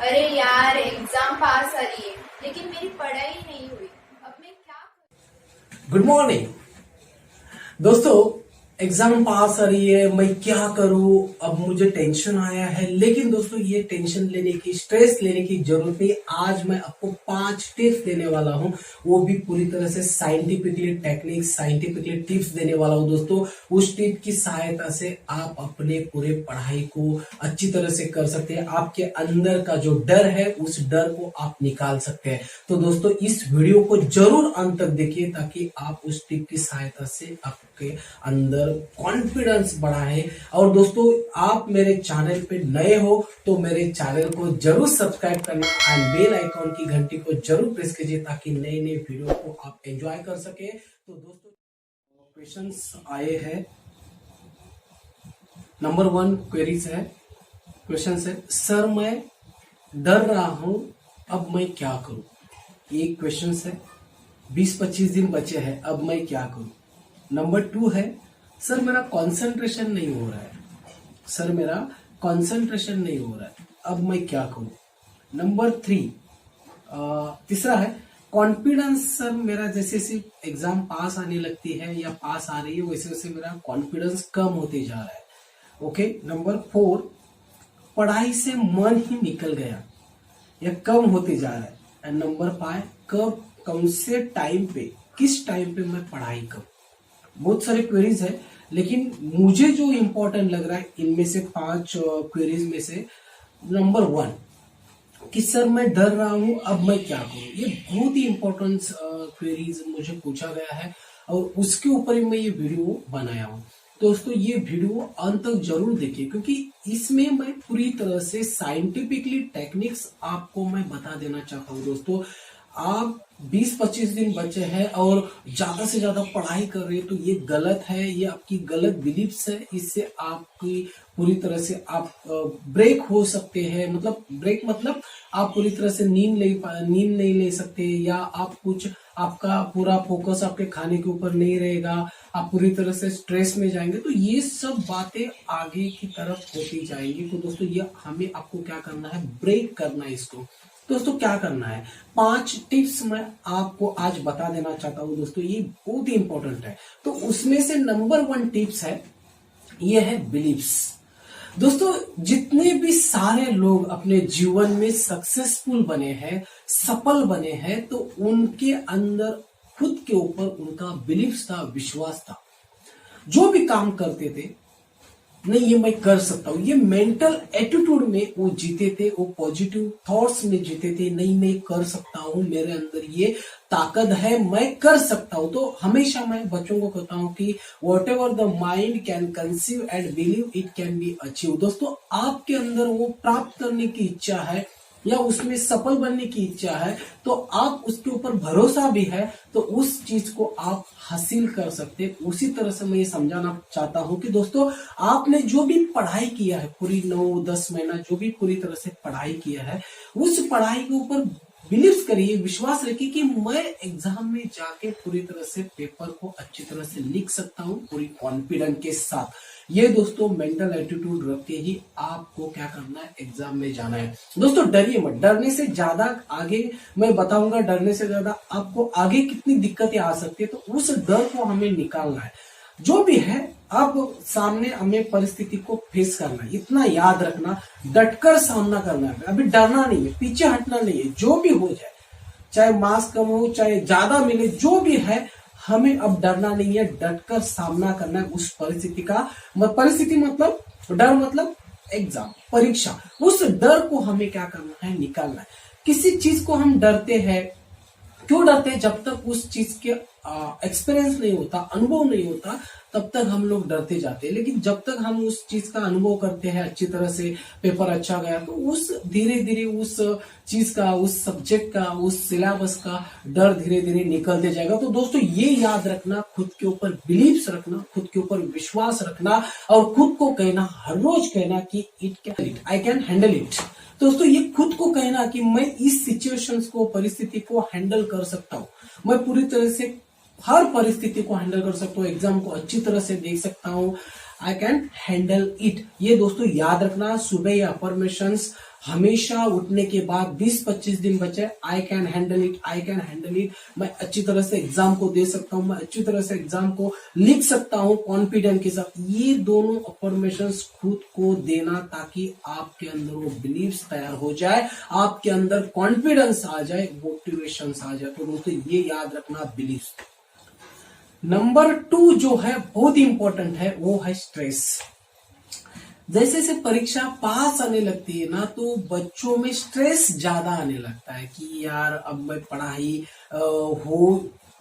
अरे यार एग्जाम पास आ रही है लेकिन मेरी पढ़ाई नहीं हुई। अब मैं क्या करूं? गुड मॉर्निंग दोस्तों। एग्जाम पास आ रही है, मैं क्या करूं? अब मुझे टेंशन आया है, लेकिन दोस्तों ये टेंशन लेने की, स्ट्रेस लेने की जरूरत नहीं। आज मैं आपको 5 टिप्स देने वाला हूं, वो भी पूरी तरह से साइंटिफिकली टेक्निक, साइंटिफिकली टिप्स देने वाला हूं दोस्तों। उस टिप की सहायता से आप अपने पूरे पढ़ाई को अच्छी तरह से कर सकते हैं। आपके अंदर का जो डर है, उस डर को आप निकाल सकते हैं। तो दोस्तों इस वीडियो को जरूर अंत तक देखिए, ताकि आप उस टिप की सहायता से आपके अंदर कॉन्फिडेंस बढ़ाए। और दोस्तों आप मेरे चैनल पे नए हो तो मेरे चैनल को जरूर सब्सक्राइब करना एंड बेल आइकॉन की घंटी को जरूर प्रेस कीजिए, ताकि नए नए वीडियो को आप एंजॉय कर सके। तो दोस्तों क्वेश्चंस आए हैं। नंबर 1 क्वेरीज है। क्वेश्चन है, सर मैं डर रहा हूं, अब मैं क्या करूं? एक क्वेश्चन है। 20-25 दिन बचे हैं, अब मैं क्या करूं? नंबर 2 है, सर मेरा कंसंट्रेशन नहीं हो रहा है, सर मेरा कंसंट्रेशन नहीं हो रहा है, अब मैं क्या करूं? नंबर 3 तीसरा है, कॉन्फिडेंस सर मेरा जैसे सिर्फ एग्जाम पास आने लगती है या पास आ रही है, वैसे वैसे मेरा कॉन्फिडेंस कम होते जा रहा है। ओके। नंबर 4, पढ़ाई से मन ही निकल गया या कम होते जा रहा है। एंड नंबर 5, कब कौन से टाइम पे, किस टाइम पे मैं पढ़ाई करूं? बहुत सारे क्वेरीज है, लेकिन मुझे जो इंपॉर्टेंट लग रहा है इनमें से 5 क्वेरीज में से नंबर 1 कि सर मैं डर रहा हूं, अब मैं क्या करूं। ये बहुत ही इंपॉर्टेंट क्वेरीज मुझे पूछा गया है और उसके ऊपर ही मैं ये वीडियो बनाया हूं। दोस्तों ये वीडियो अंत तक जरूर देखिए, क्योंकि इसमें मैं पूरी तरह से साइंटिफिकली टेक्निक्स आपको मैं बता देना चाहता हूं। दोस्तों आप 20-25 दिन बचे हैं और ज्यादा से ज्यादा पढ़ाई कर रहे हैं, तो ये गलत है, ये आपकी गलत बिलीफ्स है। इससे आपकी पूरी तरह से आप ब्रेक हो सकते हैं। मतलब ब्रेक मतलब आप पूरी तरह से नींद नहीं ले सकते, या आप कुछ, आपका पूरा फोकस आपके खाने के ऊपर नहीं रहेगा, आप पूरी तरह से स्ट्रेस में जाएंगे। तो ये सब बातें आगे की तरफ होती जाएंगी। तो दोस्तों ये हमें आपको क्या करना है, ब्रेक करना है इसको। दोस्तों क्या करना है, 5 टिप्स मैं आपको आज बता देना चाहता हूं। दोस्तों ये बहुत ही इंपॉर्टेंट है। तो उसमें से नंबर 1 टिप्स है, ये है बिलीव्स। दोस्तों जितने भी सारे लोग अपने जीवन में सक्सेसफुल बने हैं, सफल बने हैं, तो उनके अंदर खुद के ऊपर उनका बिलीव्स था, विश्वास था। जो भी काम करते थे, नहीं ये मैं कर सकता हूं, ये मेंटल एटीट्यूड में वो जीते थे, वो पॉजिटिव थॉट्स में जीते थे। नहीं मैं कर सकता हूं, मेरे अंदर ये ताकत है, मैं कर सकता हूं। तो हमेशा मैं बच्चों को कहता हूं कि what ever the mind can conceive and believe it can be achieve. दोस्तों आपके अंदर वो प्राप्त करने की इच्छा है या उसमें सफल बनने की इच्छा है, तो आप उसके ऊपर भरोसा भी है, तो उस चीज को आप हासिल कर सकते। उसी तरह से मैं ये समझाना चाहता हूं कि दोस्तों आपने जो भी पढ़ाई किया है, पूरी 9-10 महीना जो भी पूरी तरह से पढ़ाई किया है, उस पढ़ाई के ऊपर बिलीव करिए, विश्वास रखिए कि मैं एग्जाम में जाके पूरी तरह से पेपर को अच्छी तरह से लिख सकता हूं, पूरी कॉन्फिडेंस के साथ। ये दोस्तों मेंटल एटीट्यूड रख के ही आपको क्या करना है, एग्जाम में जाना है। दोस्तों डरिए मत, डरने से ज्यादा आगे मैं बताऊंगा, डरने से ज्यादा आपको आगे कितनी दिक्कतें आ सकती है, तो उस डर को हमें निकालना है। जो भी है, अब सामने हमें परिस्थिति को फेस करना है, इतना याद रखना, डटकर सामना करना है। अभी डरना नहीं है, पीछे हटना नहीं है, जो भी हो जाए, चाहे मार्क्स कम हो, चाहे ज्यादा मिले, जो भी है, हमें अब डरना नहीं है, डटकर सामना करना है उस परिस्थिति का। परिस्थिति मतलब डर, मतलब एग्जाम, परीक्षा। उस डर को हमें क्या करना है, निकालना है। किसी चीज को हम डरते हैं, क्यों डरते हैं? जब तक उस चीज के एक्सपीरियंस नहीं होता, अनुभव नहीं होता, तब तक हम लोग डरते जाते हैं। लेकिन जब तक हम उस चीज का अनुभव करते हैं, अच्छी तरह से पेपर अच्छा गया, तो उस धीरे धीरे उस चीज का, उस सब्जेक्ट का, उस सिलेबस का डर धीरे धीरे निकलते जाएगा। तो दोस्तों ये याद रखना, खुद के ऊपर बिलीव्स रखना, खुद के ऊपर विश्वास रखना, और खुद को कहना, हर रोज कहना कि आई कैन हैंडल इट। दोस्तों ये खुद को कहना कि मैं इस सिचुएशंस को, परिस्थिति को हैंडल कर सकता हूं, मैं पूरी तरह से हर परिस्थिति को हैंडल कर सकता हूँ, एग्जाम को अच्छी तरह से देख सकता हूँ, आई कैन हैंडल इट। ये दोस्तों याद रखना, सुबह ये अफर्मेशंस हमेशा उठने के बाद 20-25 दिन बचे, I can handle it, I can handle it, मैं अच्छी तरह से एग्जाम को दे सकता हूं, मैं अच्छी तरह से एग्जाम को लिख सकता हूं कॉन्फिडेंस के साथ। ये दोनों अफर्मेशंस खुद को देना ताकि आपके अंदर वो बिलीव्स तैयार हो जाए, आपके अंदर कॉन्फिडेंस आ जाए, मोटिवेशन आ जाए। तो दोस्तों ये याद रखना बिलीव्स। नंबर 2 जो है बहुत इंपॉर्टेंट है, वो है स्ट्रेस। जैसे जैसे परीक्षा पास आने लगती है ना, तो बच्चों में स्ट्रेस ज्यादा आने लगता है कि यार अब मैं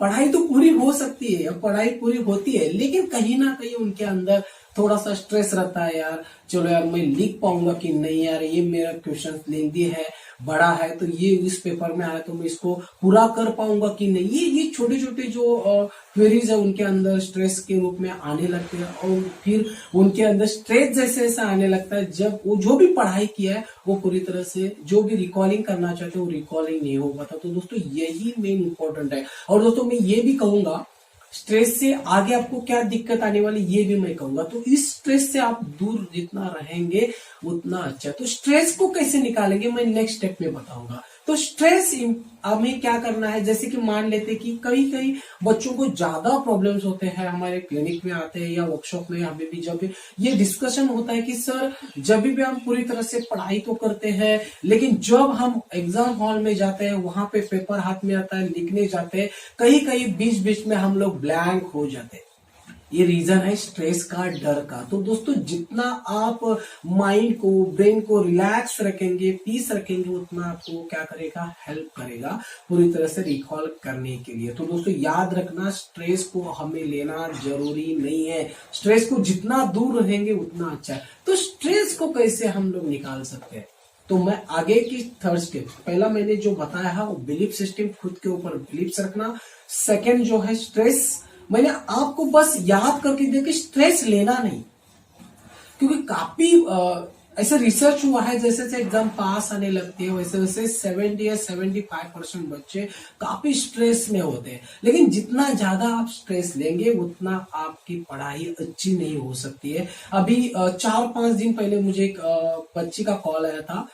पढ़ाई तो पूरी हो सकती है, अब पढ़ाई पूरी होती है, लेकिन कहीं ना कहीं उनके अंदर थोड़ा सा स्ट्रेस रहता है, यार चलो यार मैं लिख पाऊंगा कि नहीं, यार ये मेरा क्वेश्चन लेंदी है, बड़ा है, तो ये इस पेपर में आया तो मैं इसको पूरा कर पाऊंगा कि नहीं। ये छोटे छोटे जो क्वेरीज है उनके अंदर स्ट्रेस के रूप में आने लगते हैं, और फिर उनके अंदर स्ट्रेस जैसे ऐसा आने लगता है जब वो जो भी पढ़ाई किया है वो पूरी तरह से जो भी रिकॉलिंग करना चाहते हैं वो रिकॉलिंग नहीं हो पाता। तो दोस्तों यही मेन इंपॉर्टेंट है। और दोस्तों मैं ये भी कहूंगा, स्ट्रेस से आगे आपको क्या दिक्कत आने वाली ये भी मैं कहूंगा। तो इस स्ट्रेस से आप दूर जितना रहेंगे उतना अच्छा। तो स्ट्रेस को कैसे निकालेंगे मैं नेक्स्ट स्टेप में बताऊंगा। तो स्ट्रेस हमें क्या करना है, जैसे कि मान लेते कि कई कई बच्चों को ज्यादा प्रॉब्लम्स होते हैं, हमारे क्लिनिक में आते हैं या वर्कशॉप में, हमें भी जब ये डिस्कशन होता है कि सर जब भी हम पूरी तरह से पढ़ाई तो करते हैं, लेकिन जब हम एग्जाम हॉल में जाते हैं वहां पे पेपर हाथ में आता है, लिखने जाते हैं, कहीं कहीं बीच बीच में हम लोग ब्लैंक हो जाते हैं। ये रीजन है स्ट्रेस का, डर का। तो दोस्तों जितना आप माइंड को, ब्रेन को रिलैक्स रखेंगे, पीस रखेंगे, उतना आपको क्या करेगा, हेल्प करेगा पूरी तरह से रिकॉल करने के लिए। तो दोस्तों याद रखना, स्ट्रेस को हमें लेना जरूरी नहीं है, स्ट्रेस को जितना दूर रहेंगे उतना अच्छा है। तो स्ट्रेस को कैसे हम लोग निकाल सकते हैं, तो मैं आगे की थर्ड स्टेप, पहला मैंने जो बताया है वो बिलीफ सिस्टम, खुद के ऊपर बिलीफ रखना। सेकेंड जो है स्ट्रेस, मैंने आपको बस याद करके दिया कि स्ट्रेस लेना नहीं, क्योंकि काफी ऐसा रिसर्च हुआ है, जैसे जैसे एग्जाम पास आने लगते हैं वैसे वैसे 70 या 75% बच्चे काफी स्ट्रेस में होते हैं। लेकिन जितना ज्यादा आप स्ट्रेस लेंगे उतना आपकी पढ़ाई अच्छी नहीं हो सकती है। अभी 4-5 दिन पहले मुझे एक बच्ची का कॉल आया था।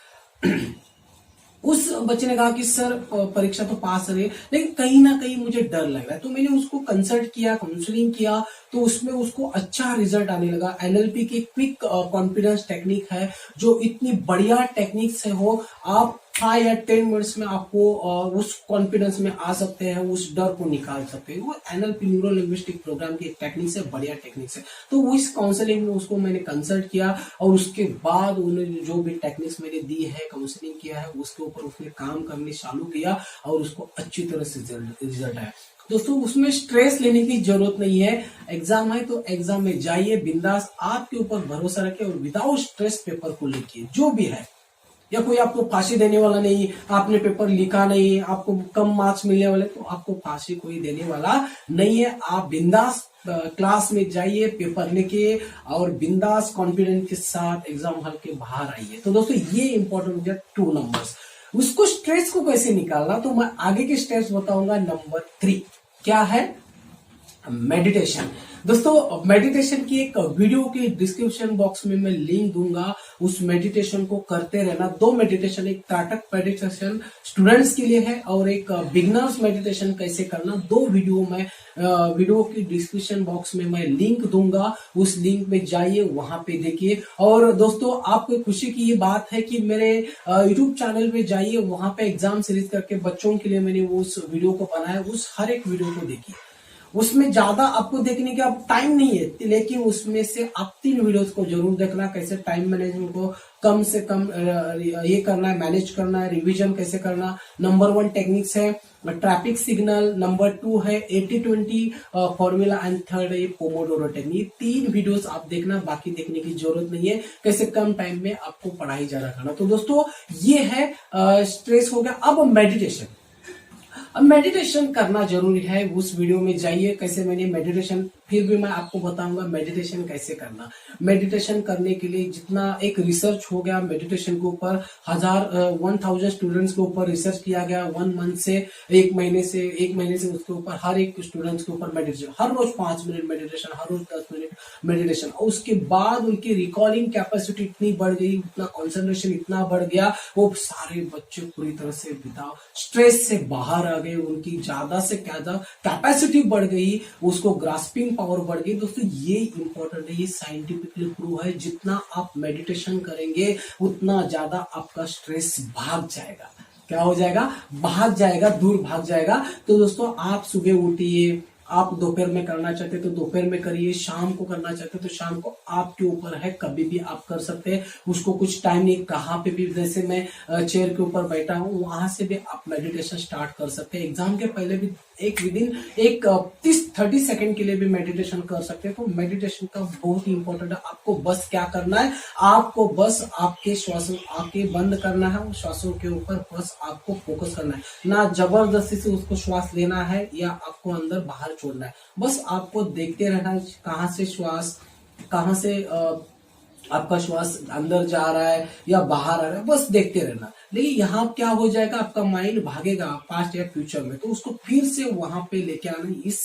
उस बच्चे ने कहा कि सर परीक्षा तो पास रही है, लेकिन कहीं ना कहीं मुझे डर लग रहा है। तो मैंने उसको कंसल्ट किया, काउंसलिंग किया, तो उसमें उसको अच्छा रिजल्ट आने लगा। एनएलपी की क्विक कॉन्फिडेंस टेक्निक है, जो इतनी बढ़िया टेक्निक से हो, आप 5 या 10 मिनट्स में आपको उस कॉन्फिडेंस में आ सकते हैं, उस डर को निकाल सकते हैं। वो एनएलपी न्यूरो लिंग्विस्टिक प्रोग्राम की टेक्निक से, बढ़िया टेक्निक से। तो वो इस काउंसलिंग में उसको मैंने कंसल्ट किया, और उसके बाद उन्होंने जो भी टेक्निक्स मैंने दी है, काउंसलिंग किया है, उसके ऊपर उसने काम करने चालू किया और उसको अच्छी तरह से रिजल्ट आया। दोस्तों उसमें स्ट्रेस लेने की जरूरत नहीं है। एग्जाम है तो एग्जाम में जाइए बिंदास, आपके ऊपर भरोसा रखें और विदाउट स्ट्रेस पेपर को लिखिए जो भी है। या कोई आपको फांसी देने वाला नहीं, आपने पेपर लिखा नहीं, आपको कम मार्क्स मिलने वाले, तो आपको फांसी कोई देने वाला नहीं है। आप बिंदास क्लास में जाइए, पेपर लेके, और बिंदास कॉन्फिडेंस के साथ एग्जाम हॉल के बाहर आइए। तो दोस्तों ये इंपॉर्टेंट हो गया 2 नंबर्स। उसको स्ट्रेस को कैसे निकालना, तो मैं आगे के स्टेप्स बताऊंगा। नंबर 3 क्या है, मेडिटेशन। दोस्तों मेडिटेशन की एक वीडियो के डिस्क्रिप्शन बॉक्स में मैं लिंक दूंगा, उस मेडिटेशन को करते रहना। 2 मेडिटेशन, एक त्राटक मेडिटेशन स्टूडेंट्स के लिए है और एक बिगनर्स मेडिटेशन कैसे करना, 2 वीडियो में वीडियो की डिस्क्रिप्शन बॉक्स में मैं लिंक दूंगा, उस लिंक में जाइए, वहां पे देखिए। और दोस्तों आपको खुशी की ये बात है कि मेरे यूट्यूब चैनल पे जाइए, वहां पे एग्जाम सीरीज करके बच्चों के लिए मैंने उस वीडियो को बनाया, उस हर एक वीडियो को देखिए। उसमें ज्यादा आपको देखने का टाइम नहीं है, लेकिन उसमें से आप 3 वीडियोस को जरूर देखना, कैसे टाइम मैनेजमेंट को कम से कम ये करना है, मैनेज करना है, रिवीजन कैसे करना। नंबर 1 टेक्निक्स है ट्रैफिक सिग्नल, नंबर 2 है 80-20 फॉर्मूला, एंड 3rd है पोमोडोरो टेक्निक। 3 वीडियोस आप देखना, बाकी देखने की जरूरत नहीं है, कैसे कम टाइम में आपको पढ़ाई ज्यादा करना। तो दोस्तों ये है स्ट्रेस हो गया। अब मेडिटेशन, अब मेडिटेशन करना जरूरी है, उस वीडियो में जाइए, कैसे मैंने मेडिटेशन फिर भी मैं आपको बताऊंगा मेडिटेशन कैसे करना। मेडिटेशन करने के लिए जितना एक रिसर्च हो गया मेडिटेशन के ऊपर, 1000 स्टूडेंट्स के ऊपर रिसर्च किया गया, 1 मंथ से, एक महीने से उसके ऊपर हर एक स्टूडेंट्स के ऊपर मेडिटेशन, हर रोज 5 मिनट मेडिटेशन, हर रोज 10 मिनट मेडिटेशन। और उसके बाद उनकी रिकॉलिंग कैपेसिटी इतनी बढ़ गई, उतना कॉन्सेंट्रेशन इतना बढ़ गया, वो सारे बच्चे पूरी तरह से स्ट्रेस से बाहर आ गए, उनकी ज्यादा से ज्यादा कैपेसिटी बढ़ गई, उसको ग्रास्पिंग पावर बढ़ गई। दोस्तों ये इंपॉर्टेंट है, ये साइंटिफिकली प्रूव है, जितना आप मेडिटेशन करेंगे उतना ज्यादा आपका स्ट्रेस भाग जाएगा। क्या हो जाएगा? भाग जाएगा, दूर भाग जाएगा। तो दोस्तों आप सुबह उठिए, आप दोपहर में करना चाहते तो दोपहर में करिए, शाम को करना चाहते तो शाम को, आपके ऊपर है, कभी भी आप कर सकते हैं। उसको कुछ टाइम नहीं, कहाँ पे भी, जैसे मैं चेयर के ऊपर बैठा हूँ वहां से भी आप मेडिटेशन स्टार्ट कर सकते हैं। एग्जाम के पहले भी एक विदिन 30 सेकंड के लिए भी मेडिटेशन कर सकते हैं। तो मेडिटेशन का बहुत ही इंपॉर्टेंट है। आपको बस क्या करना है, आपको बस आपके श्वासों, आंखें बंद करना है और श्वासों के ऊपर बस आपको फोकस करना है, ना जबरदस्ती से उसको श्वास लेना है या आपको अंदर बाहर छोड़ना है। बस आपको देखते रहना है कहाँ से आपका श्वास अंदर जा रहा है या बाहर आ रहा है, बस देखते रहना। लेकिन यहाँ क्या हो जाएगा, आपका माइंड भागेगा पास्ट या फ्यूचर में, तो उसको फिर से वहां पे लेके आना, इस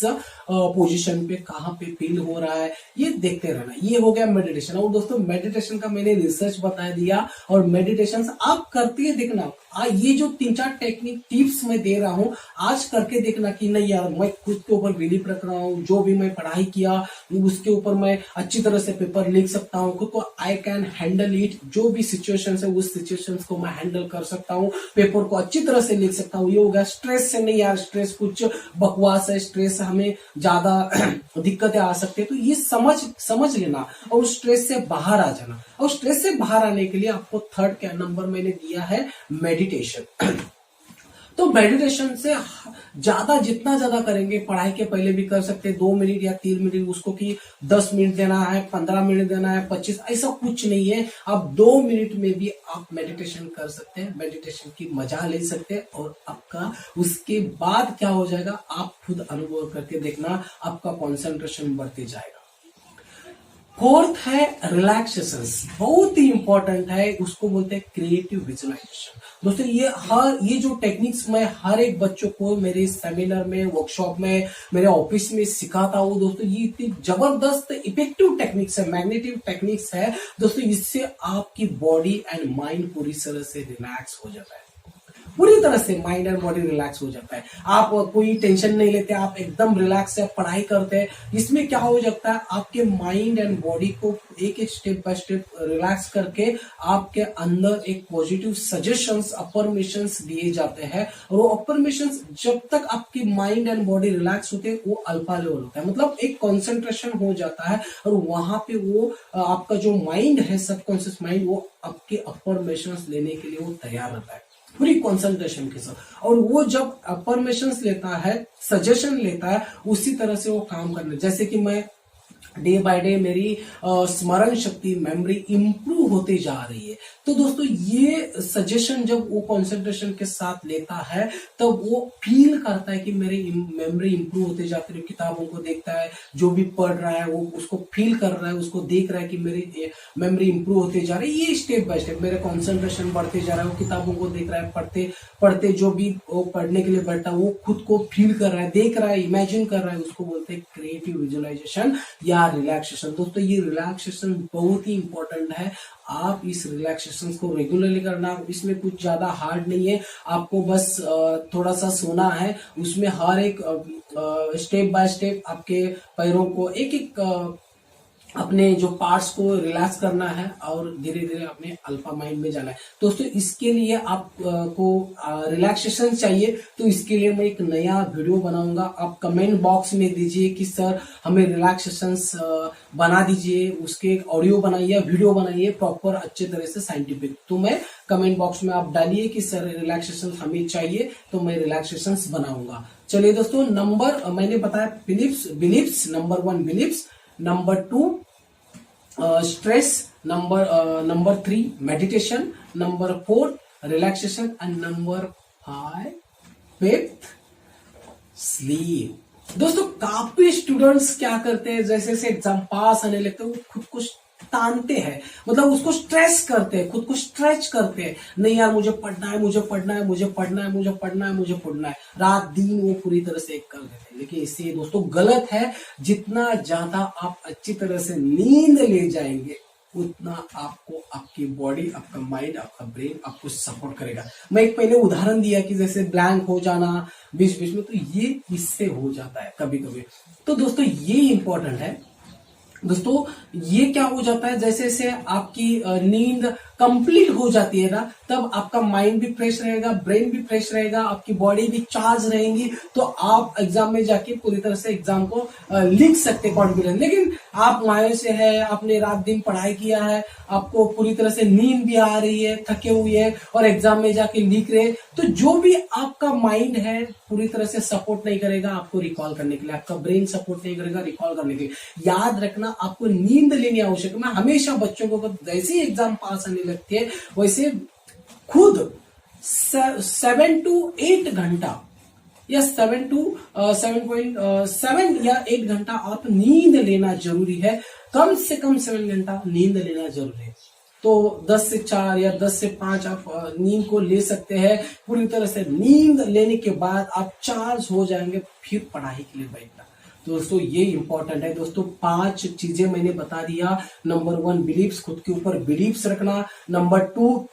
पोजीशन पे कहाँ पे फील हो रहा है ये देखते रहना। ये हो गया मेडिटेशन। और दोस्तों मेडिटेशन का मैंने रिसर्च बता दिया, और मेडिटेशन आप करके देखना। ये जो 3-4 टेक्निक टिप्स मैं दे रहा हूँ, आज करके देखना कि नहीं यार मैं खुद के ऊपर बिलीव रख रहा हूँ, जो भी मैं पढ़ाई किया उसके ऊपर मैं अच्छी तरह से पेपर लिख सकता हूँ, खुद को आई कैन हैंडल इट, जो भी सिचुएशन है उस सिचुएशन को मैं हैंडल कर सकता हूँ, पेपर को अच्छी तरह से लिख सकता हूँ। ये हो गया। स्ट्रेस से नहीं यार, स्ट्रेस कुछ बकवास है, स्ट्रेस हमें ज्यादा दिक्कतें आ सकती है, तो ये समझ लेना और स्ट्रेस से बाहर आ जाना। और स्ट्रेस से बाहर आने के लिए आपको 3rd नंबर मैंने दिया है मेडिटेशन। तो मेडिटेशन से जितना ज्यादा करेंगे, पढ़ाई के पहले भी कर सकते हैं 2 मिनट या 3 मिनट, उसको कि 10 मिनट देना है, 15 मिनट देना है, 25, ऐसा कुछ नहीं है। आप 2 मिनट में भी आप मेडिटेशन कर सकते हैं, मेडिटेशन की मजा ले सकते हैं। और आपका उसके बाद क्या हो जाएगा, आप खुद अनुभव करके देखना, आपका कॉन्सेंट्रेशन बढ़ते जाएगा। 4th है रिलैक्सेशन, बहुत ही इंपॉर्टेंट है, उसको बोलते हैं क्रिएटिव विजुअलाइजेशन। दोस्तों ये जो टेक्निक्स मैं हर एक बच्चों को मेरे सेमिनार में, वर्कशॉप में, मेरे ऑफिस में सिखाता हूँ दोस्तों, ये इतनी जबरदस्त इफेक्टिव टेक्निक्स है, मैग्नेटिव टेक्निक्स है दोस्तों। इससे आपकी बॉडी एंड माइंड पूरी तरह से रिलैक्स हो जाता है, पूरी तरह से माइंड एंड बॉडी रिलैक्स हो जाता है। आप कोई टेंशन नहीं लेते, आप एकदम रिलैक्स से पढ़ाई करते हैं। इसमें क्या हो जाता है, आपके माइंड एंड बॉडी को एक स्टेप बाय स्टेप रिलैक्स करके आपके अंदर एक पॉजिटिव सजेशंस, अफर्मेशंस दिए जाते हैं। और वो अफर्मेशंस जब तक आपकी माइंड एंड बॉडी रिलैक्स होते हैं, वो अल्फा लेवल होता है, मतलब एक कॉन्सेंट्रेशन हो जाता है। और वहां पे वो आपका जो माइंड है, सबकॉन्शियस माइंड, वो आपके अफर्मेशंस लेने के लिए वो तैयार रहता है पूरी कंसंट्रेशन के साथ। और वो जब अफर्मेशंस लेता है, सजेशन लेता है, उसी तरह से वो काम करना। जैसे कि मैं डे बाय डे मेरी स्मरण शक्ति, मेमोरी इंप्रूव होती जा रही है, तो दोस्तों ये सजेशन जब वो कंसंट्रेशन के साथ लेता है, तब वो फील करता है कि मेरी मेमोरी इंप्रूव होते जाती है। किताबों को देखता है, जो भी पढ़ रहा है वो उसको फील कर रहा है, उसको देख रहा है कि मेरी मेमोरी इंप्रूव होते जा रही है। ये स्टेप बाय स्टेप मेरे कंसंट्रेशन बढ़ते जा रहा है। वो किताबों को देख रहा है, पढ़ते पढ़ते जो भी वो पढ़ने के लिए बैठा है, वो खुद को फील कर रहा है, देख रहा है, इमेजिन कर रहा है। उसको बोलते हैं क्रिएटिव विजुअलाइजेशन या रिलैक्सेशन। दोस्तों ये रिलैक्सेशन बहुत ही इंपॉर्टेंट है। आप इस रिलैक्सेशन को रेगुलरली करना, इसमें कुछ ज्यादा हार्ड नहीं है, आपको बस थोड़ा सा सोना है। उसमें हर एक स्टेप बाय स्टेप आपके पैरों को एक एक अपने जो पार्ट्स को रिलैक्स करना है और धीरे धीरे अपने अल्फा माइंड में जाना है। दोस्तों इसके लिए आपको रिलैक्सेशन चाहिए, तो इसके लिए मैं एक नया वीडियो बनाऊंगा। आप कमेंट बॉक्स में दीजिए कि सर हमें रिलैक्सेशन बना दीजिए, उसके एक ऑडियो बनाइए, वीडियो बनाइए प्रॉपर अच्छे तरह से साइंटिफिक। तो मैं कमेंट बॉक्स में आप डालिए कि सर रिलैक्सेशन हमें चाहिए, तो मैं रिलैक्सेशन बनाऊंगा। चलिए दोस्तों, नंबर मैंने बताया beliefs, number 1 beliefs, number 2 stress, number 3 meditation, number 4 relaxation, and number 5 fifth sleep। दोस्तों काफी स्टूडेंट्स क्या करते हैं, जैसे से एग्जाम पास आने लगते हैं वो खुद को तानते हैं, मतलब उसको स्ट्रेस करते हैं, खुद को स्ट्रेच करते हैं, नहीं यार मुझे पढ़ना है, मुझे पढ़ना है, मुझे पढ़ना है, मुझे पढ़ना है, मुझे पढ़ना है, रात दिन वो पूरी तरह से एक कर देते हैं। लेकिन इससे दोस्तों गलत है। जितना ज्यादा आप अच्छी तरह से नींद ले जाएंगे उतना आपको आपकी बॉडी, आपका माइंड, आपका ब्रेन आपको सपोर्ट करेगा। मैं एक पहले उदाहरण दिया कि जैसे ब्लैंक हो जाना बीच बीच में, तो ये इससे हो जाता है कभी कभी। तो दोस्तों ये इंपॉर्टेंट है। दोस्तों ये क्या हो जाता है, जैसे से आपकी नींद कंप्लीट हो जाती है ना, तब आपका माइंड भी फ्रेश रहेगा, ब्रेन भी फ्रेश रहेगा, आपकी बॉडी भी चार्ज रहेंगी, तो आप एग्जाम में जाके पूरी तरह से एग्जाम को लिख सकते कॉन्फिडेंस। लेकिन आप मायूस से है, आपने रात दिन पढ़ाई किया है, आपको पूरी तरह से नींद भी आ रही है, थके हुए है और एग्जाम में जाके लिख रहे हैं, तो जो भी आपका माइंड है पूरी तरह से सपोर्ट नहीं करेगा आपको रिकॉल करने के लिए, आपका ब्रेन सपोर्ट नहीं करेगा रिकॉल करने के लिए। याद रखना आपको नींद लेनी आवश्यक है। मैं हमेशा बच्चों को जैसे ही एग्जाम पास आने लगती है वैसे खुद 7 to 8 घंटा या 7.7 या 8 घंटा आप नींद लेना जरूरी है। कम से कम 7 घंटा नींद लेना जरूरी है। तो 10 से 4 या 10 से 5 आप नींद को ले सकते हैं। पूरी तरह से नींद लेने के बाद आप चार्ज हो जाएंगे, फिर पढ़ाई के लिए बैठना। दोस्तों ये इंपॉर्टेंट है। दोस्तों 5 चीजें मैंने बता दिया। नंबर 1 बिलीव्स, खुद के ऊपर बिलीव्स रखना। नंबर 2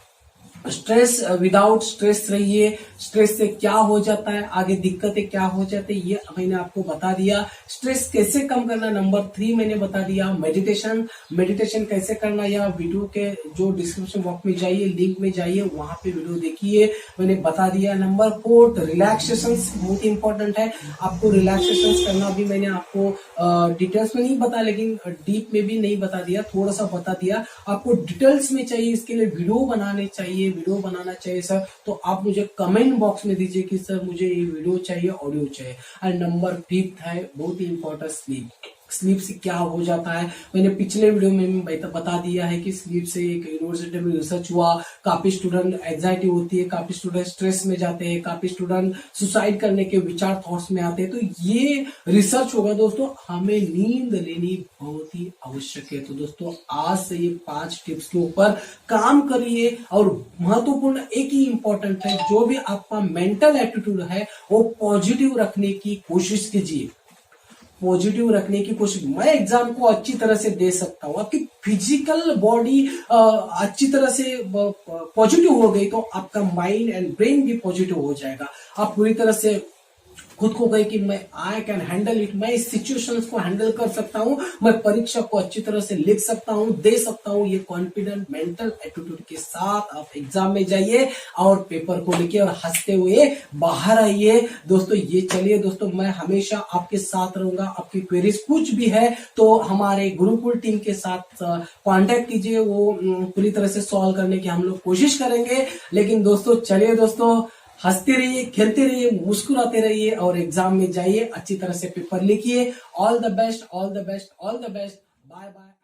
स्ट्रेस, विदाउट स्ट्रेस रहिए। स्ट्रेस से क्या हो जाता है, आगे दिक्कतें क्या हो जाती है, ये मैंने आपको बता दिया। स्ट्रेस कैसे कम करना, नंबर 3 मैंने बता दिया। मेडिटेशन कैसे करना, या वीडियो के जो डिस्क्रिप्शन बॉक्स में जाइए, लिंक में जाइए, वहां पे वीडियो देखिए, मैंने बता दिया। नंबर 4 रिलैक्सेशन बहुत इंपॉर्टेंट है। आपको रिलैक्सेशन करना भी मैंने आपको डिटेल्स में नहीं बता, लेकिन डीप में भी नहीं बता दिया, थोड़ा सा बता दिया। आपको डिटेल्स में चाहिए, इसके लिए वीडियो बनाना चाहिए सर, तो आप मुझे कमेंट बॉक्स में दीजिए कि सर मुझे ये वीडियो चाहिए, ऑडियो चाहिए। और नंबर 5 है बहुत ही इंपॉर्टेंट, स्लीप से क्या हो जाता है। मैंने पिछले वीडियो में बता दिया है कि स्लीप से एक यूनिवर्सिटी में रिसर्च हुआ, काफी स्टूडेंट एंजाइटी होती है, काफी स्टूडेंट स्ट्रेस में जाते हैं, काफी स्टूडेंट सुसाइड करने के विचार थॉट्स में आते हैं। तो ये रिसर्च होगा दोस्तों, हमें नींद लेनी बहुत ही आवश्यक है। तो दोस्तों आज से ये 5 टिप्स के ऊपर काम करिए। और महत्वपूर्ण एक ही इंपॉर्टेंट है, जो भी आपका मेंटल एटीट्यूड है वो पॉजिटिव रखने की कोशिश कीजिए, पॉजिटिव रखने की कोशिश। मैं एग्जाम को अच्छी तरह से दे सकता हूँ, आपकी फिजिकल बॉडी अच्छी तरह से पॉजिटिव हो गई तो आपका माइंड एंड ब्रेन भी पॉजिटिव हो जाएगा। आप पूरी तरह से खुद को कहे कि मैं आई कैन हैंडल इट, मैं इस सिचुएशंस को हैंडल कर सकता हूं, मैं परीक्षा को अच्छी तरह से लिख सकता हूं, दे सकता हूं। ये कॉन्फिडेंट मेंटल एटीट्यूड के साथ आप एग्जाम में जाइए और पेपर को लिखिए और हंसते हुए बाहर आइए। दोस्तों ये चलिए दोस्तों, मैं हमेशा आपके साथ रहूंगा। आपकी क्वेरीज कुछ भी है तो हमारे गुरुकुल टीम के साथ कांटेक्ट कीजिए, वो पूरी तरह से सॉल्व करने की हम लोग कोशिश करेंगे। लेकिन दोस्तों चलिए दोस्तों, हंसते रहिए, खेलते रहिए, मुस्कुराते रहिए और एग्जाम में जाइए, अच्छी तरह से पेपर लिखिए। All the best, all the best, all the best. Bye bye.